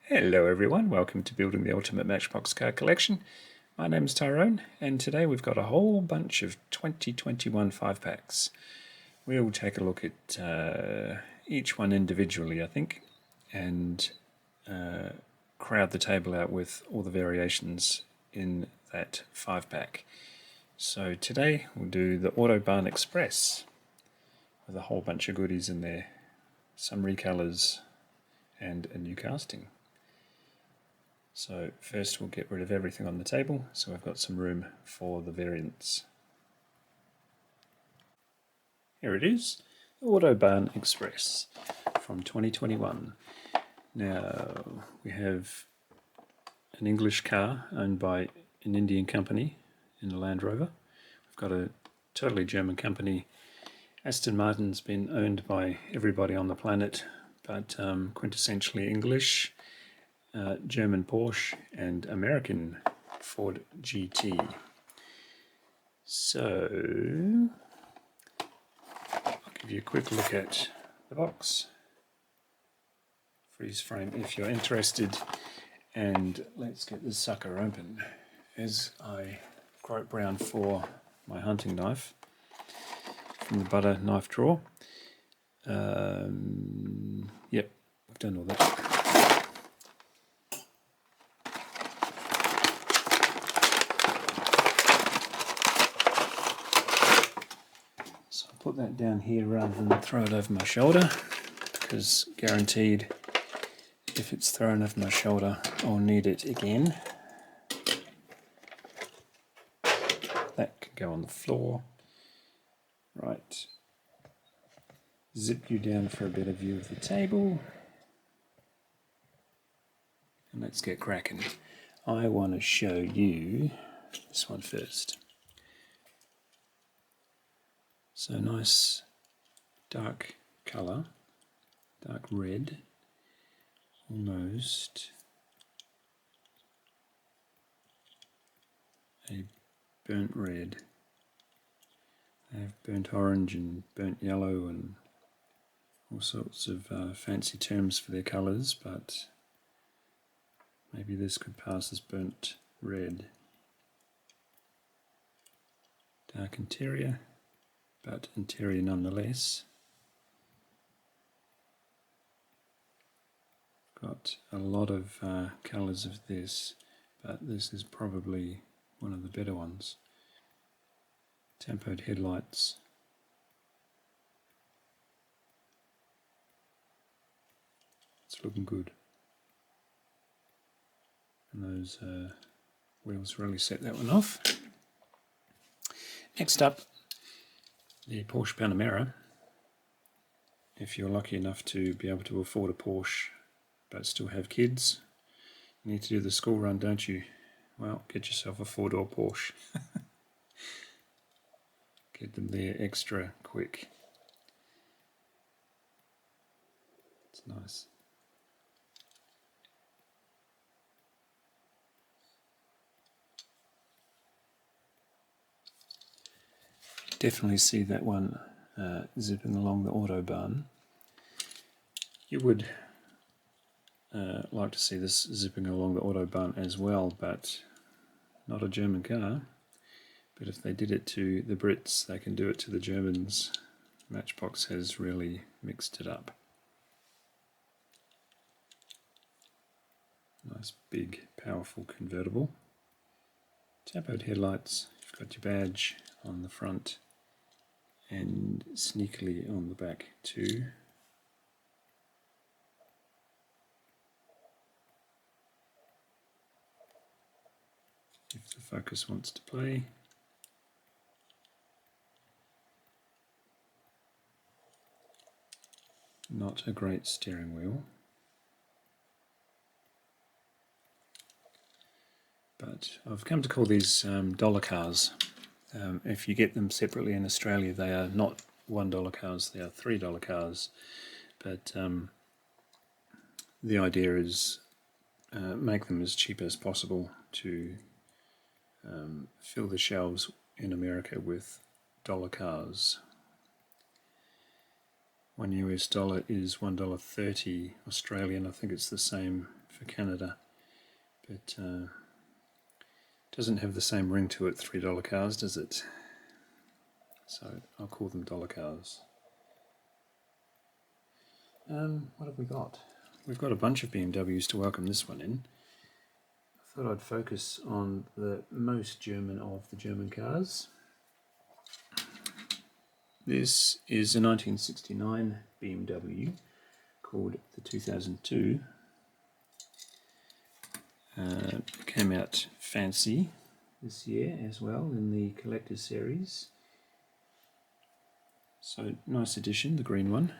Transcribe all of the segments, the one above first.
Hello everyone, welcome to Building the Ultimate Matchbox Car Collection. My name is Tyrone and today we've got a whole bunch of 2021 5-packs. We'll take a look at each one individually, I think, and crowd the table out with all the variations in that 5-pack. So today we'll do the Autobahn Express with a whole bunch of goodies in there, some recolours and a new casting. So first we'll get rid of everything on the table so I've got some room for the variants. Here it is, the Autobahn Express from 2021. Now we have an English car owned by an Indian company in a Land Rover. We've got a totally German company. Aston Martin's been owned by everybody on the planet, but quintessentially English. German Porsche and American Ford GT. So I'll give you a quick look at the box, freeze frame if you're interested, and let's get this sucker open as I grope round for my hunting knife from the butter knife drawer. Yep, I've done all that. Put that down here rather than throw it over my shoulder, because guaranteed if it's thrown over my shoulder I'll need it again. That can go on the floor. Right, zip you down for a better view of the table and let's get cracking. I want to show you this one first. So nice dark colour, dark red, almost a burnt red. They have burnt orange and burnt yellow and all sorts of fancy terms for their colours, but maybe this could pass as burnt red. Dark interior, but interior nonetheless. Got a lot of colours of this, but this is probably one of the better ones. Tempered headlights. It's looking good. And those wheels really set that one off. Next up, the Porsche Panamera. If you're lucky enough to be able to afford a Porsche but still have kids, you need to do the school run, don't you? Well, get yourself a 4-door Porsche. Get them there extra quick. It's nice. Definitely see that one zipping along the Autobahn. You would like to see this zipping along the Autobahn as well, but not a German car. But if they did it to the Brits, they can do it to the Germans. Matchbox has really mixed it up. Nice big powerful convertible. Tempered headlights, you've got your badge on the front and sneakily on the back too. If the focus wants to play. Not a great steering wheel, but I've come to call these dollar cars. If you get them separately in Australia, they are not $1 cars, they are $3 cars. But the idea is make them as cheap as possible to fill the shelves in America with dollar cars. $1 US is $1.30 Australian. I think it's the same for Canada, but doesn't have the same ring to it, $3 cars, does it? So I'll call them dollar cars. What have we got? We've got a bunch of BMWs to welcome this one in. I thought I'd focus on the most German of the German cars. This is a 1969 BMW called the 2002. Came out fancy this year as well in the collector's series. So nice edition, the green one.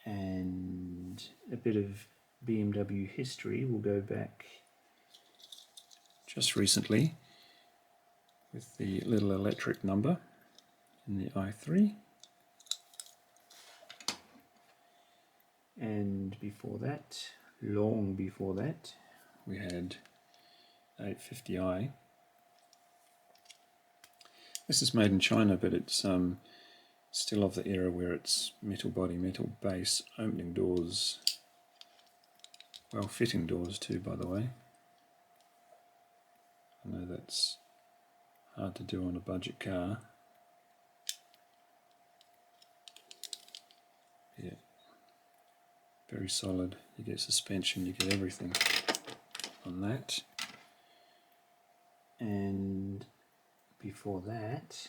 And a bit of BMW history. We'll go back just recently with the little electric number in the i3. And before that, long before that, we had 850i. This is made in China, but it's still of the era where it's metal body, metal base, opening doors, well, fitting doors too, by the way. I know that's hard to do on a budget car. Yeah, very solid. You get suspension, you get everything on that. And before that,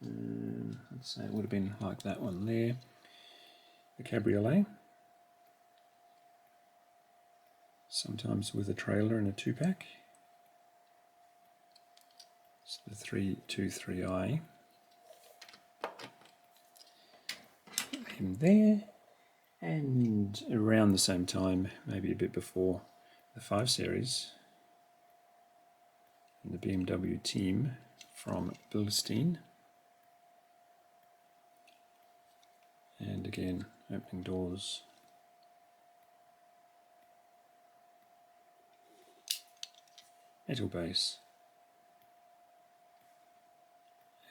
let's say it would have been like that one there, the Cabriolet, sometimes with a trailer and a 2-pack. So the 323i, him there, and around the same time, maybe a bit before, the 5 Series, and the BMW team from Bilstein. And again, opening doors. Metal base.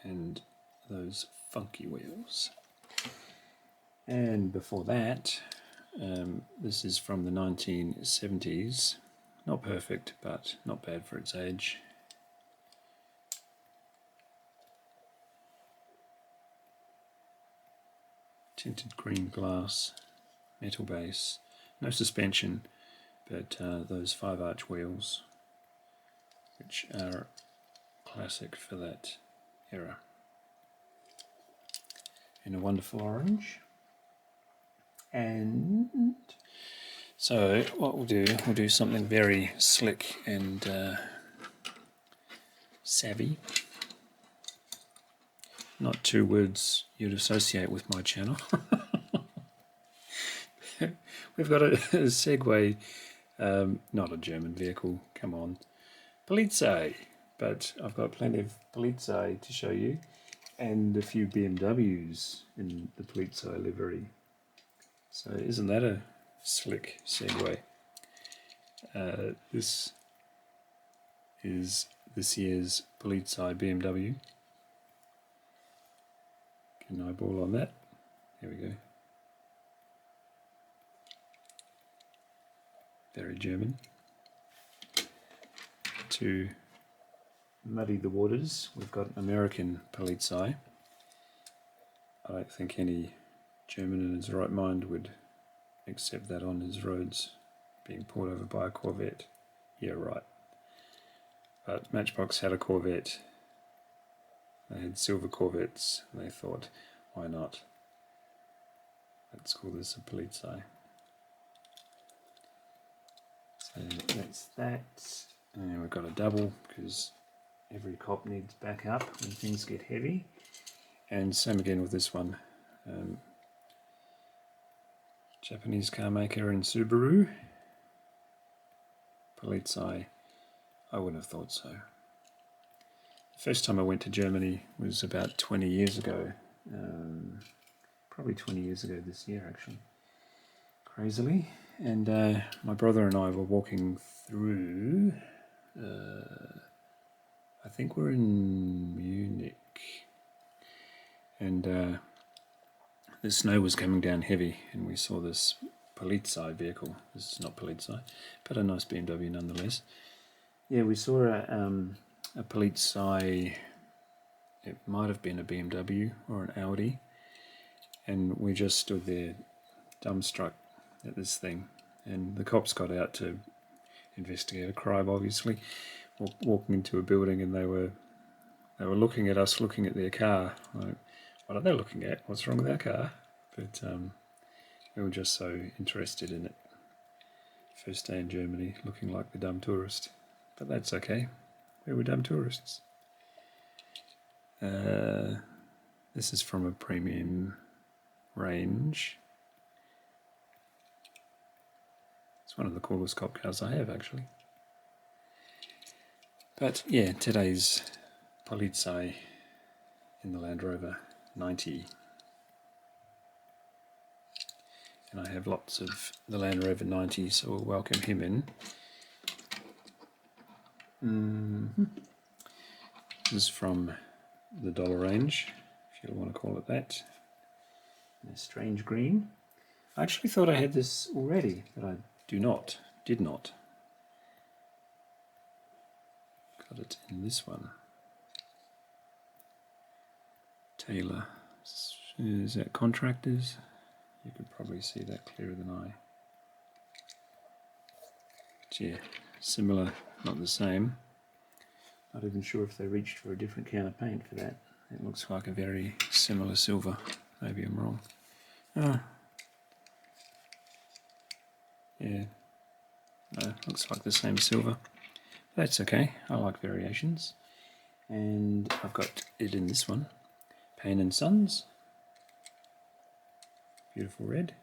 And those funky wheels. And before that, this is from the 1970s. Not perfect, but not bad for its age. Tinted green glass, metal base, no suspension, but those 5-arch wheels, which are classic for that era. In a wonderful orange. And so what we'll do something very slick and savvy. Not 2 words you'd associate with my channel. We've got a Segway, not a German vehicle, come on, Polizei, but I've got plenty of Polizei to show you, and a few BMWs in the Polizei livery. So isn't that a slick Segway? This is this year's Polizei BMW. Get an eyeball on that. There we go. Very German. To muddy the waters, we've got an American Polizei. I don't think any German in his right mind would accept that on his roads, being pulled over by a Corvette. Yeah, right. But Matchbox had a Corvette. They had silver Corvettes, and they thought, why not? Let's call this a Polizei. So that's that. And we've got a double, because every cop needs backup when things get heavy. And same again with this one. Japanese car maker in Subaru. Polizei, I wouldn't have thought so. The first time I went to Germany was about 20 years ago. Probably 20 years ago this year, actually. Crazily. And my brother and I were walking through, I think we're in Munich. And the snow was coming down heavy, and we saw this Police vehicle. This is not Police, but a nice BMW nonetheless. Yeah, we saw a Police. It might have been a BMW or an Audi, and we just stood there dumbstruck at this thing. And the cops got out to investigate a crime, obviously, walking into a building, and they were looking at us, looking at their car. Like, what are they looking at? What's wrong with our car? But we were just so interested in it. First day in Germany, looking like the dumb tourist. But that's okay. We were dumb tourists. This is from a premium range. It's one of the coolest cop cars I have, actually. But yeah, today's Police in the Land Rover 90. And I have lots of the Land Rover 90, so we'll welcome him in. This is from the dollar range, if you want to call it that. In a strange green. I actually thought I had this already, but I did not. Got it in this one. Taylor. Is that contractors? You could probably see that clearer than I. But yeah, similar, not the same. Not even sure if they reached for a different can of paint for that. It looks like a very similar silver. Maybe I'm wrong. Yeah, no, looks like the same silver. That's okay, I like variations. And I've got it in this one. Pain and Sons. Beautiful red.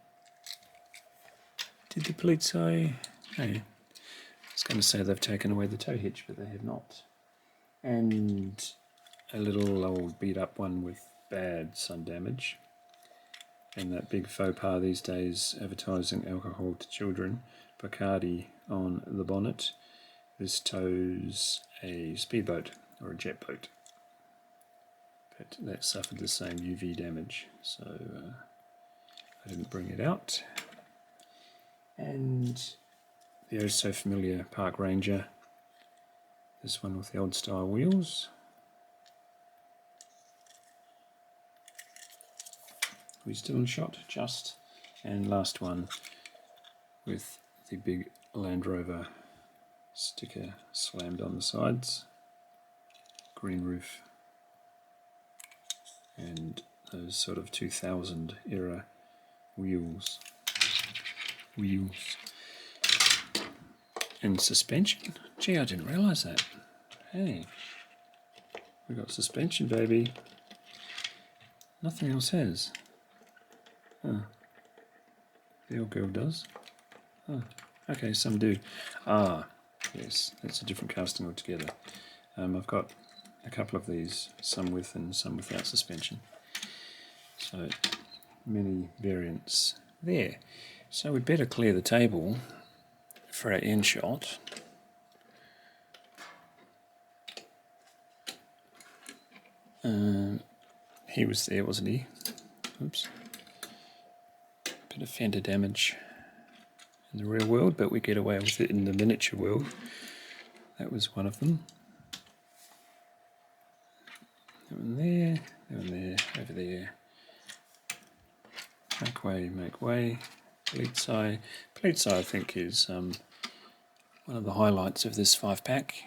Did the police say... Hey, I was going to say they've taken away the tow hitch, but they have not. And a little old beat up one with bad sun damage. And that big faux pas these days, advertising alcohol to children. Bacardi on the bonnet. This tows a speedboat or a jet boat. But that suffered the same UV damage, so I didn't bring it out. And the oh so familiar Park Ranger. This one with the old style wheels. We still in shot, just. And last one with the big Land Rover sticker slammed on the sides. Green roof. And those sort of 2000 era wheels. And suspension. Gee, I didn't realise that. Hey, we got suspension, baby. Nothing else has. Oh, the old girl does. Oh, okay, some do. Ah, yes, that's a different casting altogether. I've got a couple of these, some with and some without suspension. So, many variants there. So we'd better clear the table for our end shot. He was there, wasn't he? Oops. Bit of fender damage in the real world, but we get away with it in the miniature world. That was one of them. That one there, that one there, over there. Make way. Police, I think, is one of the highlights of this 5-pack.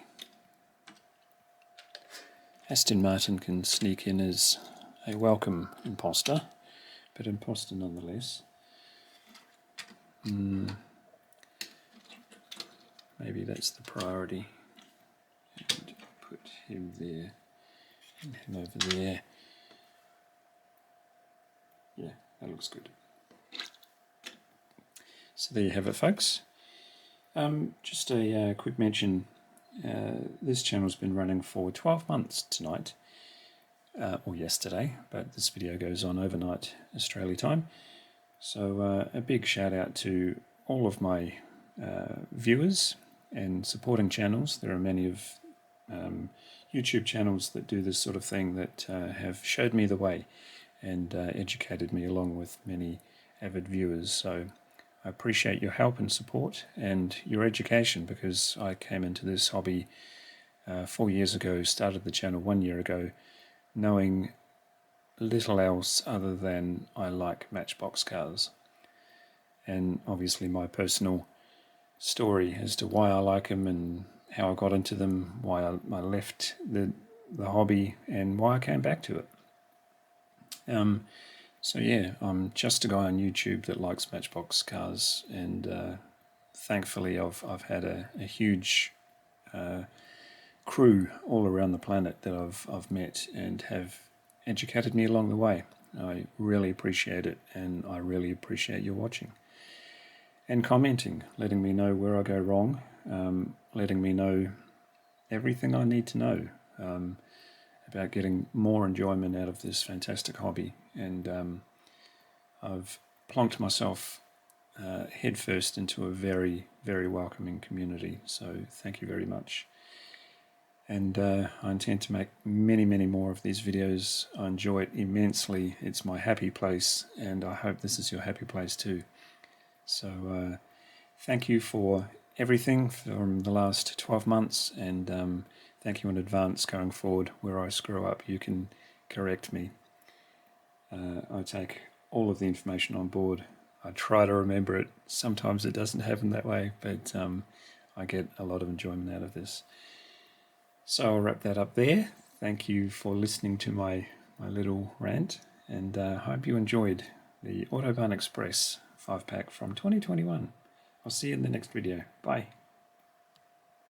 Aston Martin can sneak in as a welcome imposter, but imposter nonetheless. Maybe that's the priority. And put him there and him over there. Yeah, that looks good. So there you have it, folks. Just a quick mention. This channel's been running for 12 months tonight, or yesterday, but this video goes on overnight Australia time. So a big shout out to all of my viewers and supporting channels. There are many of YouTube channels that do this sort of thing that have showed me the way and educated me along with many avid viewers. So I appreciate your help and support and your education, because I came into this hobby 4 years ago, started the channel 1 year ago, knowing little else other than I like Matchbox cars. And obviously my personal story as to why I like them and how I got into them, why I left the hobby, and why I came back to it. So yeah, I'm just a guy on YouTube that likes Matchbox cars, and thankfully I've had a huge crew all around the planet that I've met and have educated me along the way. I really appreciate it, and I really appreciate you watching and commenting, letting me know where I go wrong, letting me know everything I need to know about getting more enjoyment out of this fantastic hobby. And I've plonked myself headfirst into a very, very welcoming community, so thank you very much. And I intend to make many, many more of these videos. I enjoy it immensely. It's my happy place, and I hope this is your happy place too. So thank you for everything from the last 12 months, and thank you in advance going forward. Where I screw up, you can correct me. I take all of the information on board. I try to remember it. Sometimes it doesn't happen that way, but I get a lot of enjoyment out of this. So I'll wrap that up there. Thank you for listening to my little rant, and I hope you enjoyed the Autobahn Express 5-pack from 2021. I'll see you in the next video. Bye.